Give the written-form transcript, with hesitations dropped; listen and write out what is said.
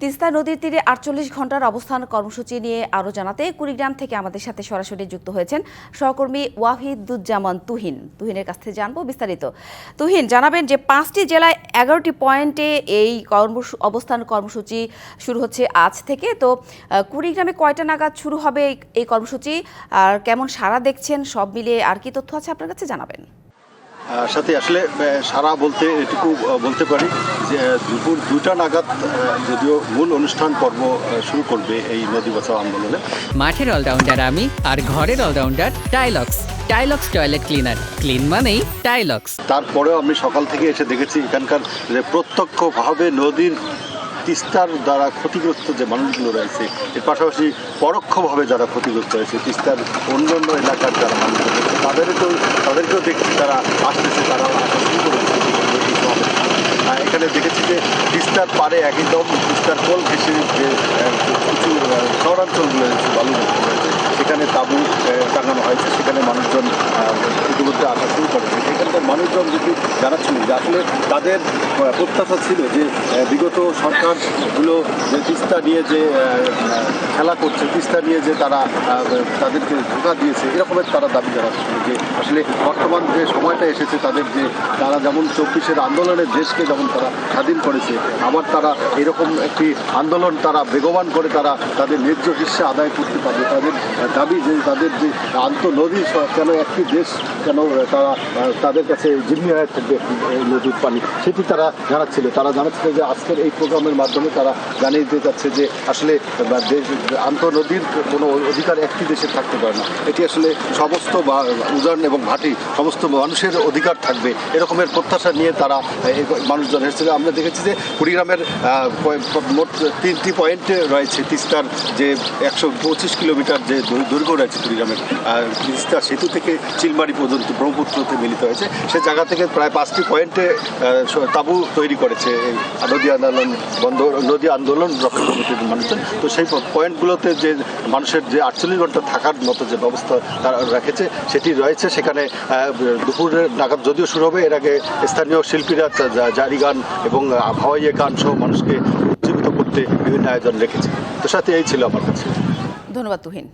তিস্তা নদীর তীরে ৪৮ ঘন্টার অবস্থান কর্মসূচি নিয়ে আরও জানাতে কুড়িগ্রাম থেকে আমাদের সাথে সরাসরি যুক্ত হয়েছেন সহকর্মী ওয়াহিদুজ্জামান তুহিনের কাছ থেকে জানবো বিস্তারিত। তুহিন, জানাবেন যে 5টি জেলায় 11টি পয়েন্টে এই অবস্থান কর্মসূচি শুরু হচ্ছে আজ থেকে। তো কুড়িগ্রামে কয়টা নাগাদ শুরু হবে এই কর্মসূচি, আর কেমন সাড়া দেখছেন, সব মিলিয়ে আর কি তথ্য আছে আপনার কাছে জানাবেন। সাথে আসলে সারা বলতে এটুকু বলতে পারি যে দুপুর 2টা নাগাদ যদিও মূল অনুষ্ঠান পর্ব শুরু করবে এই নদী বাঁচাও আন্দোলনে। মাঠের অলরাউন্ডার আমি, আর ঘরের allrounder Tilex toilet cleaner, clean মানেই টাইলক্স। তারপরেও আমি সকাল থেকে এসে দেখেছি এখানকার যে প্রত্যক্ষভাবে নদীর তিস্তার দ্বারা ক্ষতিগ্রস্ত যে মানুষগুলো রয়েছে, এর পাশাপাশি পরোক্ষভাবে যারা ক্ষতিগ্রস্ত হয়েছে তিস্তার অন্যান্য এলাকার যারা মানুষ রয়েছে তাদেরকেও দেখছি তারা আসতেছে, তারা আসা শুরু করেছে। এখানে দেখেছি যে তিস্তার পাড়ে একদম তিস্তার কোল ঘেঁষে যে কিছু শহরাঞ্চলগুলো রয়েছে, বালু রয়েছে, সেখানে তাঁবু টাঙানো হয়েছে, সেখানে মানুষজন ইতিমধ্যে আসা শুরু করেছে। এখানকার মানুষজন যদি জানাচ্ছিলেন যে আসলে তাদের প্রত্যাশা ছিল যে বিগত সরকারগুলো যে তিস্তা নিয়ে যে খেলা করছে, তিস্তা নিয়ে যে তারা তাদেরকে ধোঁকা দিয়েছে, এরকমের তারা দাবি জানাচ্ছিল যে আসলে বর্তমান যে সময়টা এসেছে তাদের যে তারা যেমন 24-এর আন্দোলনের দেশকে যেমন তারা স্বাধীন করেছে, আবার তারা এরকম একটি আন্দোলন তারা বেগবান করে তারা তাদের ন্যায্য হিস্যা আদায় করতে পারবে। তাদের দাবি যে তাদের যে আন্তঃনদী কেন একটি দেশ কেন তারা তাদের কাছে জিম্মি হয়ে থাকবে এই নদীর পানি, সেটি তারা জানাচ্ছিল। তারা জানাচ্ছিল যে আজকের এই প্রোগ্রামের মাধ্যমে তারা জানিয়ে দিতে চাচ্ছে যে আসলে আন্তঃনদীর কোনো অধিকার একটি দেশে থাকতে পারে না, এটি আসলে সমস্ত উজান এবং ভাটি সমস্ত মানুষের অধিকার থাকবে, এরকমের প্রত্যাশা নিয়ে তারা মানুষজন এসেছিল। আমরা দেখেছি যে কুড়িগ্রামের মোট 3টি পয়েন্টে রয়েছে তিস্তার যে 125 কিলোমিটার যে দৈর্ঘ্য রয়েছে কুড়িগ্রামের তিস্তা সেতু থেকে চিলমারি পর্যন্ত ব্রহ্মপুত্রতে মিলিত হয়েছে, সে জায়গা থেকে প্রায় 5টি পয়েন্টে তাঁবু তৈরি করেছে নদী আন্দোলন রক্ষা কমিটির মানুষজন। তো সেই পয়েন্টগুলোতে যে মানুষের যে 48 ঘন্টা থাকার মতো যে ব্যবস্থা তারা রেখেছে সেটি রয়েছে। সেখানে দুপুরের নাগাদ যদিও শুরু হবে, এর আগে স্থানীয় শিল্পীরা জারি গান এবং হাওয়াইয়ে গান সহ মানুষকে উজ্জীবিত করতে বিভিন্ন আয়োজন রেখেছে। তো সাথে এই ছিল আমার কাছে। ধন্যবাদ তুহিন।